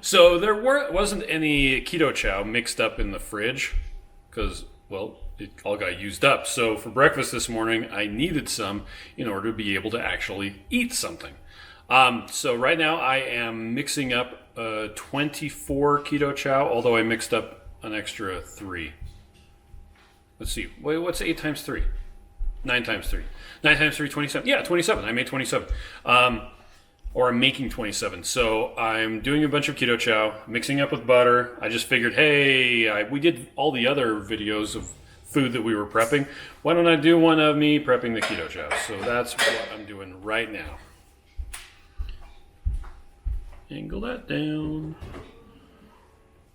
So there wasn't any Keto Chow mixed up in the fridge because, well, it all got used up. So for breakfast this morning, I needed some in order to be able to actually eat something. So right now I am mixing up 24 Keto Chow, although I mixed up an extra 3. Let's see. Wait, what's 8 times 3? 9 times 3. 9 times 3, 27. Yeah, 27. I made 27. Or I'm making 27. So I'm doing a bunch of Keto Chow, mixing up with butter. I just figured, hey, we did all the other videos of food that we were prepping. Why don't I do one of me prepping the Keto Chow? So that's what I'm doing right now. Angle that down.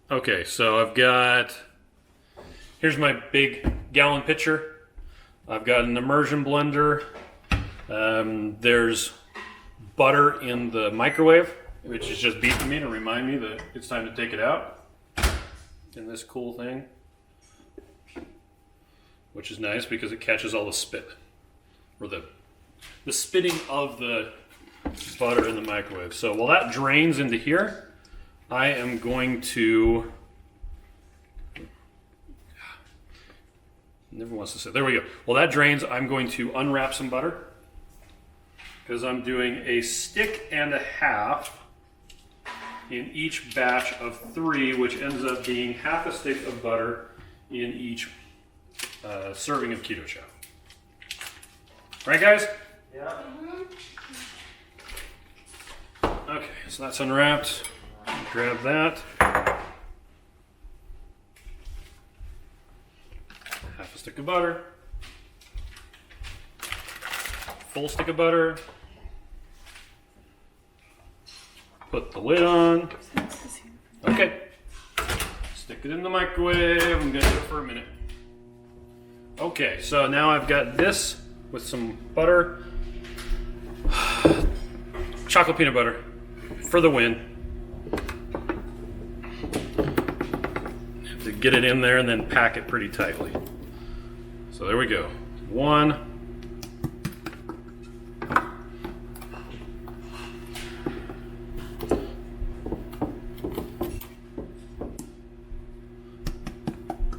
Okay, so I've got, here's my big gallon pitcher. I've got an immersion blender. There's butter in the microwave, which is just beeping me to remind me that it's time to take it out in this cool thing, which is nice because it catches all the spit, or the spitting of the butter in the microwave. So while that drains into here, I am going to, never wants to say, there we go. While that drains, I'm going to unwrap some butter because I'm doing a stick and a half in each batch of 3, which ends up being half a stick of butter in each serving of Keto Chow. Right, guys? Yeah. Okay, so that's unwrapped. Grab that. Half a stick of butter. Full stick of butter. Put the lid on. Okay. Stick it in the microwave. I'm gonna do it for a minute. Okay, so now I've got this with some butter. Chocolate peanut butter for the win. Have to get it in there and then pack it pretty tightly. So there we go. 1.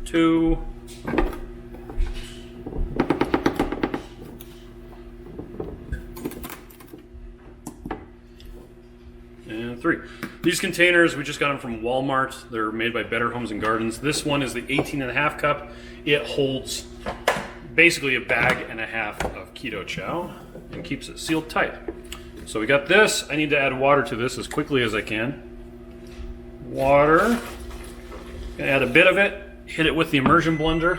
2. And 3. These containers, we just got them from Walmart. They're made by Better Homes and Gardens. This one is the 18.5 cup. It holds basically a bag and a half of Keto Chow and keeps it sealed tight. So we got this. I need to add water to this as quickly as I can. Water. Gonna add a bit of it. Hit it with the immersion blender.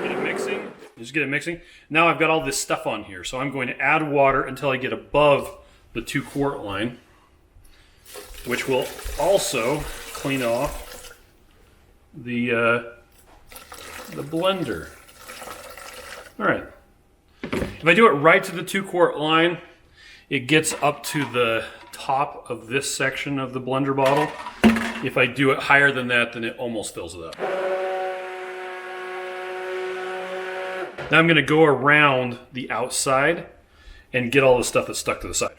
Get it mixing. Just get it mixing. Now I've got all this stuff on here, so I'm going to add water until I get above the 2-quart line, which will also clean off the blender. All right. If I do it right to the 2-quart line, it gets up to the top of this section of the blender bottle. If I do it higher than that, then it almost fills it up. Now I'm going to go around the outside and get all the stuff that's stuck to the side.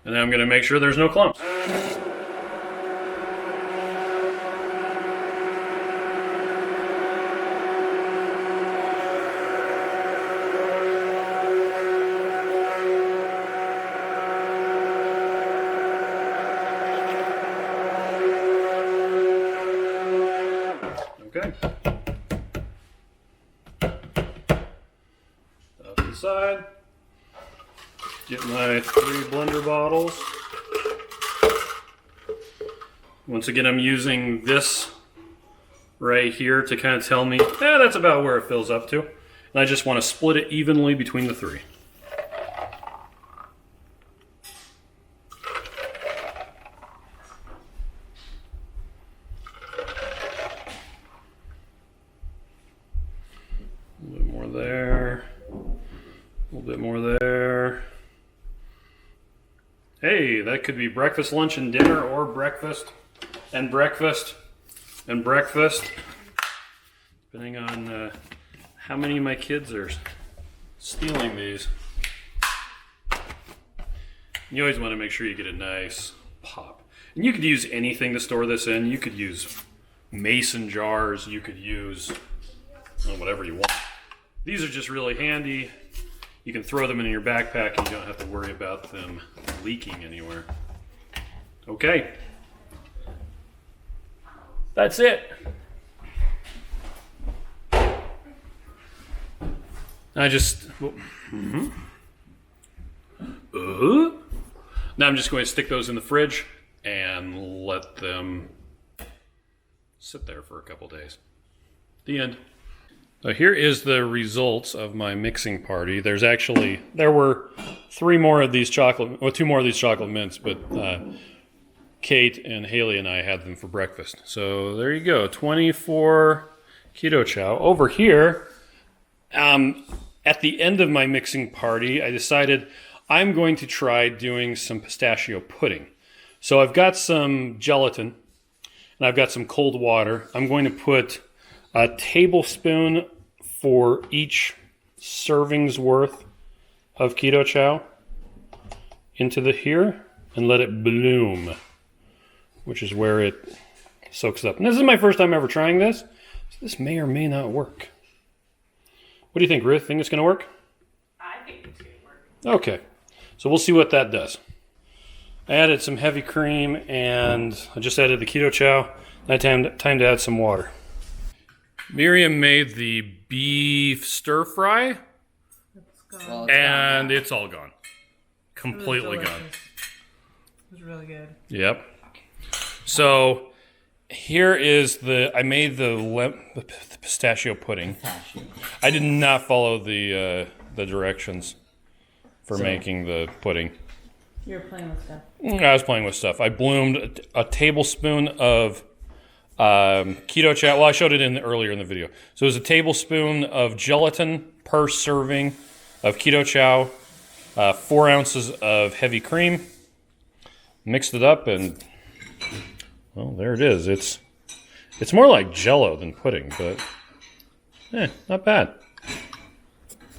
And then I'm going to make sure there's no clumps. Okay. Up the side. Get my 3 blender bottles. Once again, I'm using this right here to kind of tell me, that's about where it fills up to. And I just want to split it evenly between the 3. A little bit more there. A little bit more there. Hey, Okay, that could be breakfast, lunch, and dinner, or breakfast and breakfast and breakfast, depending on how many of my kids are stealing these. You always want to make sure you get a nice pop. And you could use anything to store this in. You could use mason jars. You could use whatever you want. These are just really handy. You can throw them in your backpack and you don't have to worry about them leaking anywhere. Okay. That's it. I just... Now I'm just going to stick those in the fridge and let them sit there for a couple days. The end. So here is the results of my mixing party. There were 2 more of these chocolate mints, but Kate and Haley and I had them for breakfast. So there you go, 24 Keto Chow. Over here, at the end of my mixing party, I decided I'm going to try doing some pistachio pudding. So I've got some gelatin and I've got some cold water. I'm going to put a tablespoon for each serving's worth of Keto Chow into here and let it bloom, which is where it soaks up. And this is my first time ever trying this, so this may or may not work. What do you think, Ruth? Think it's going to work? I think it's going to work. Okay. So we'll see what that does. I added some heavy cream and I just added the Keto Chow. Now time to add some water. Miriam made the beef stir fry. It's gone. And it's all gone. Completely gone. It was really good. Yep. So here is I made the pistachio pudding. I did not follow the directions for making the pudding. You were playing with stuff. I was playing with stuff. I bloomed a tablespoon of Keto Chow. Well, I showed it earlier in the video. So it was a tablespoon of gelatin per serving of Keto Chow, 4 ounces of heavy cream. Mixed it up, and well, there it is. It's more like Jell-O than pudding, but not bad.